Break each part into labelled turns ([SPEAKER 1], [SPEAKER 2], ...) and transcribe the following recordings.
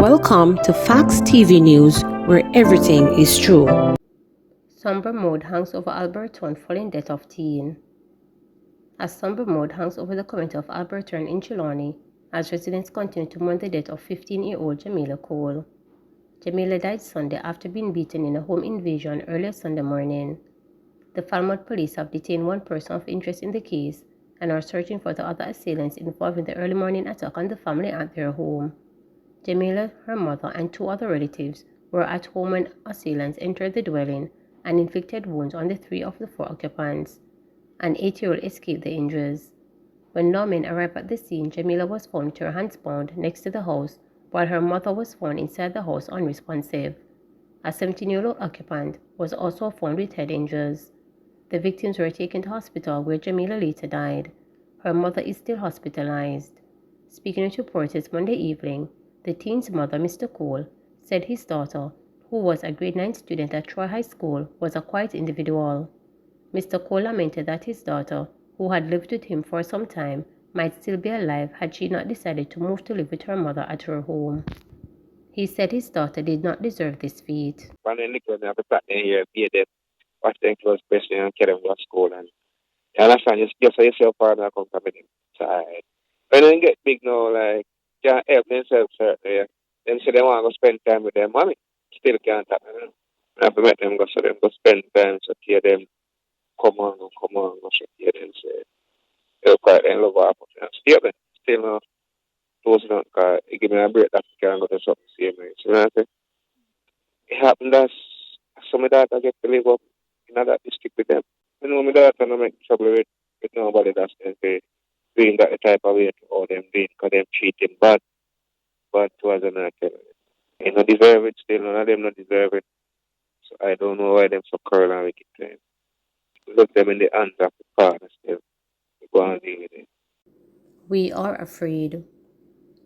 [SPEAKER 1] Welcome to Facts TV News, where everything is true.
[SPEAKER 2] Somber mood hangs over Alberton following death of teen. A somber mood hangs over the community of Alberton in Trelawney as residents continue to mourn the death of 15-year-old Jamaica Cole. Jamaica died Sunday after being beaten in a home invasion earlier Sunday morning. The Falmouth police have detained one person of interest in the case and are searching for the other assailants involved in the early morning attack on the family at their home. Jamila, her mother, and two other relatives were at home when assailants entered the dwelling and inflicted wounds on the three of the four occupants. An 8-year-old escaped the injuries. When lawmen arrived at the scene, Jamila was found with her hands bound next to the house, while her mother was found inside the house unresponsive. A 17-year-old occupant was also found with head injuries. The victims were taken to hospital where Jamila later died. Her mother is still hospitalized. Speaking with reporters Monday evening, the teen's mother, Mr. Cole, said his daughter, who was a grade 9 student at Troy High School, was a quiet individual. Mr. Cole lamented that his daughter, who had lived with him for some time, might still be alive had she not decided to move to live with her mother at her home. He said his daughter did not deserve this fate.
[SPEAKER 3] Watch them close question and carry them to school and you understand just say yourself partner come from inside. When they get big now, like can't help themselves certainly. Them say they want to go spend time with their mommy. Still can't happen. I have to make them go so them go spend time so hear them come on, go so hear them say they'll quite in love up. Still not close enough because it give me a break that I can go to something same way. So you know what I say? It happened that some of that I get to live up in that district with them. You know, my daughter don't make trouble with nobody that's doing that type of way to all them doing because them treat him bad towards another. You know, deserve it still, none of them not deserve it. So I don't know why them so cruel and wicked to him. Look them in the hands of the Father still. Go and deal with it.
[SPEAKER 2] We are afraid.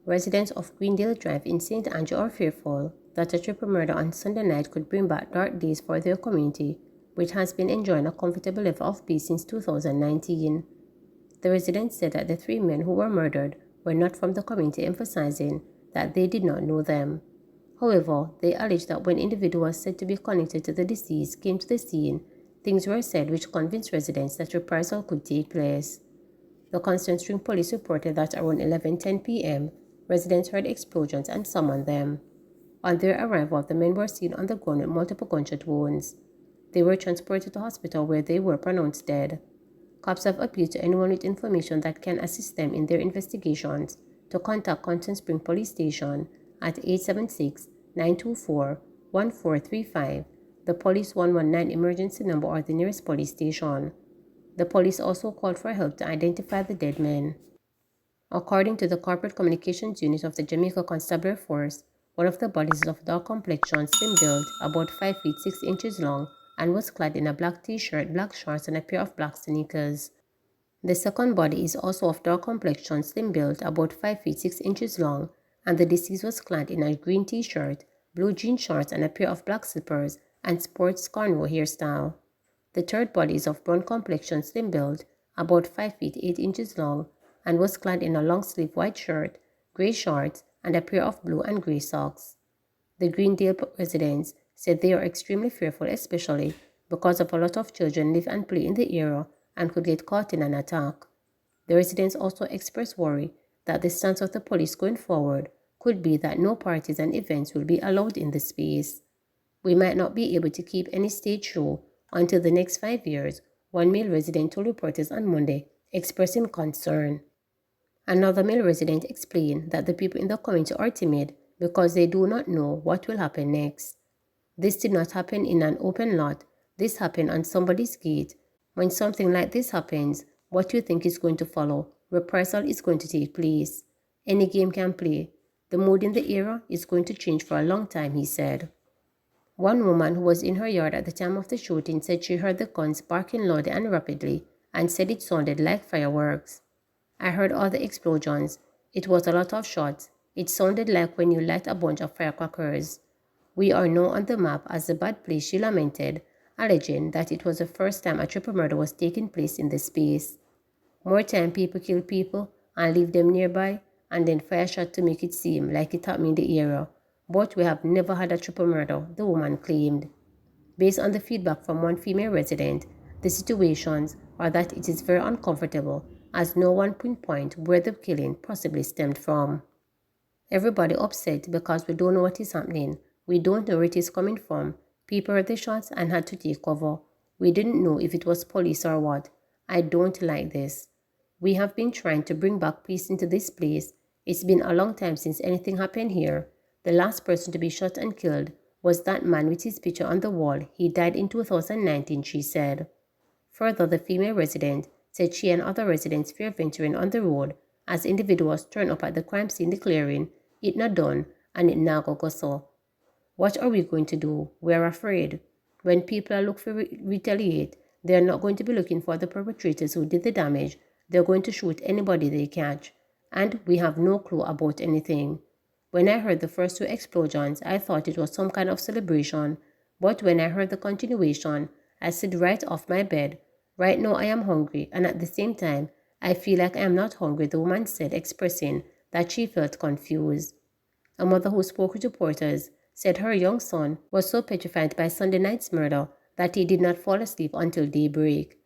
[SPEAKER 2] Residents of Greendale Drive in St. Andrew are fearful that a triple murder on Sunday night could bring back dark days for their community, which has been enjoying a comfortable level of peace since 2019. The residents said that the three men who were murdered were not from the community, emphasizing that they did not know them. However, they alleged that when individuals said to be connected to the deceased came to the scene, things were said which convinced residents that reprisal could take place. The Constant Spring police reported that around 11:10 p.m., residents heard explosions and summoned them. On their arrival, the men were seen on the ground with multiple gunshot wounds. They were transported to hospital where they were pronounced dead. Cops have appealed to anyone with information that can assist them in their investigations to contact Constant Spring Police Station at 876-924-1435, the Police 119 emergency number or the nearest police station. The police also called for help to identify the dead men. According to the Corporate Communications Unit of the Jamaica Constabulary Force, one of the bodies is of dark complexion, slim build, about 5 feet 6 inches long, and was clad in a black t-shirt, black shorts, and a pair of black sneakers. The second body is also of dark complexion, slim build, about 5 feet 6 inches long, and the deceased was clad in a green t-shirt, blue jean shorts, and a pair of black slippers and sports cornrow hairstyle. The third body is of brown complexion, slim build, about 5 feet 8 inches long, and was clad in a long-sleeve white shirt, grey shorts, and a pair of blue and grey socks. The Greendale residents said they are extremely fearful, especially because of a lot of children live and play in the area and could get caught in an attack. The residents also expressed worry that the stance of the police going forward could be that no parties and events will be allowed in the space. We might not be able to keep any stage show until the next 5 years, one male resident told reporters on Monday, expressing concern. Another male resident explained that the people in the community are timid because they do not know what will happen next. This did not happen in an open lot. This happened on somebody's gate. When something like this happens, what do you think is going to follow? Reprisal is going to take place. Any game can play. The mood in the area is going to change for a long time, he said. One woman who was in her yard at the time of the shooting said she heard the guns barking loudly and rapidly and said it sounded like fireworks. I heard all the explosions. It was a lot of shots. It sounded like when you light a bunch of firecrackers. We are now on the map as a bad place, she lamented, alleging that it was the first time a triple murder was taking place in the space. More time people kill people and leave them nearby and then fire shot to make it seem like it happened in the area But we have never had a triple murder, the woman claimed. Based on the feedback from one female resident, the situations are that it is very uncomfortable as no one pinpoint where the killing possibly stemmed from. Everybody upset because we don't know what is happening. We don't know where it is coming from. People heard the shots and had to take cover. We didn't know if it was police or what. I don't like this. We have been trying to bring back peace into this place. It's been a long time since anything happened here. The last person to be shot and killed was that man with his picture on the wall. He died in 2019, she said. Further, the female resident said she and other residents fear venturing on the road as individuals turn up at the crime scene declaring, "It not done and it now go so." What are we going to do? We're afraid. When people are looking for retaliate, they're not going to be looking for the perpetrators who did the damage. They're going to shoot anybody they catch. And we have no clue about anything. When I heard the first two explosions, I thought it was some kind of celebration. But when I heard the continuation, I slid right off my bed. Right now I am hungry, and at the same time, I feel like I am not hungry, the woman said, expressing that she felt confused. A mother who spoke with reporters said her young son was so petrified by Sunday night's murder that he did not fall asleep until daybreak.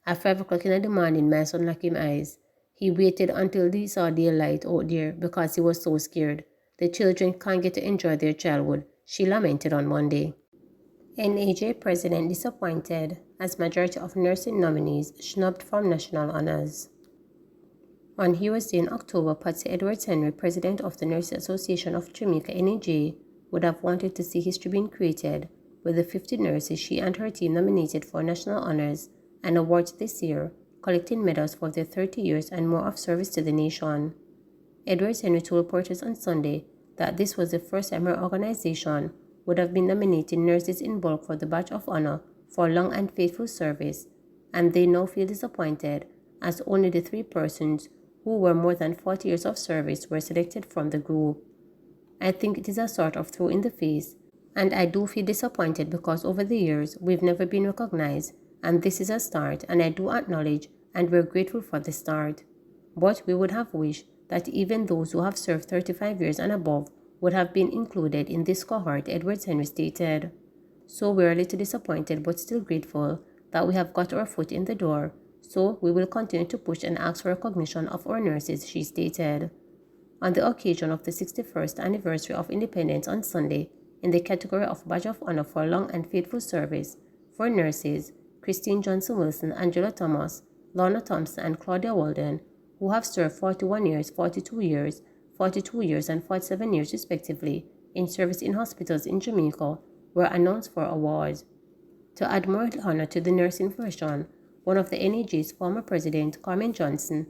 [SPEAKER 2] At 5 o'clock in the morning, my son locked his eyes. He waited until he saw daylight out there because he was so scared. The children can't get to enjoy their childhood, she lamented on Monday. NAJ president disappointed as majority of nursing nominees snubbed from national honors. On Heroes Day in October, Patsy Edwards Henry, president of the Nurses Association of Jamaica, NAJ, would have wanted to see history being created with the 50 nurses she and her team nominated for national honors and awards this year, collecting medals for their 30 years and more of service to the nation. Edwards Henry told reporters on Sunday that this was the first time her organization would have been nominating nurses in bulk for the Badge of Honor for long and faithful service, and they now feel disappointed as only the 3 persons who were more than 40 years of service were selected from the group. I think it is a sort of throw in the face, and I do feel disappointed because over the years we've never been recognized, and this is a start, and I do acknowledge and we're grateful for the start. But we would have wished that even those who have served 35 years and above would have been included in this cohort, Edwards Henry stated. So we're a little disappointed but still grateful that we have got our foot in the door, so we will continue to push and ask for recognition of our nurses, she stated. On the occasion of the 61st anniversary of independence on Sunday, in the category of Badge of Honor for long and faithful service, for nurses, Christine Johnson Wilson, Angela Thomas, Lorna Thompson, and Claudia Walden, who have served 41 years, 42 years, 42 years, and 47 years respectively in service in hospitals in Jamaica, were announced for awards. To add more honor to the nursing profession, one of the NAJ's former president, Carmen Johnson,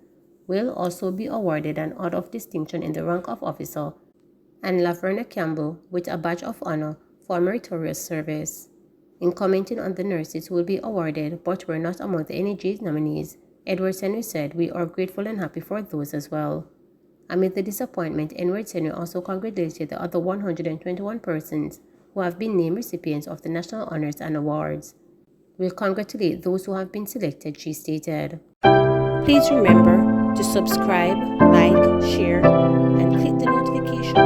[SPEAKER 2] will also be awarded an Order of Distinction in the rank of officer, and Laverna Campbell with a Badge of Honor for meritorious service. In commenting on the nurses who will be awarded but were not among the NAJ's nominees, Edwards Henry said, "We are grateful and happy for those as well." Amid the disappointment, Edwards Henry also congratulated the other 121 persons who have been named recipients of the national honors and awards. "We congratulate those who have been selected," she stated.
[SPEAKER 1] Please remember to subscribe, like, share, and click the notification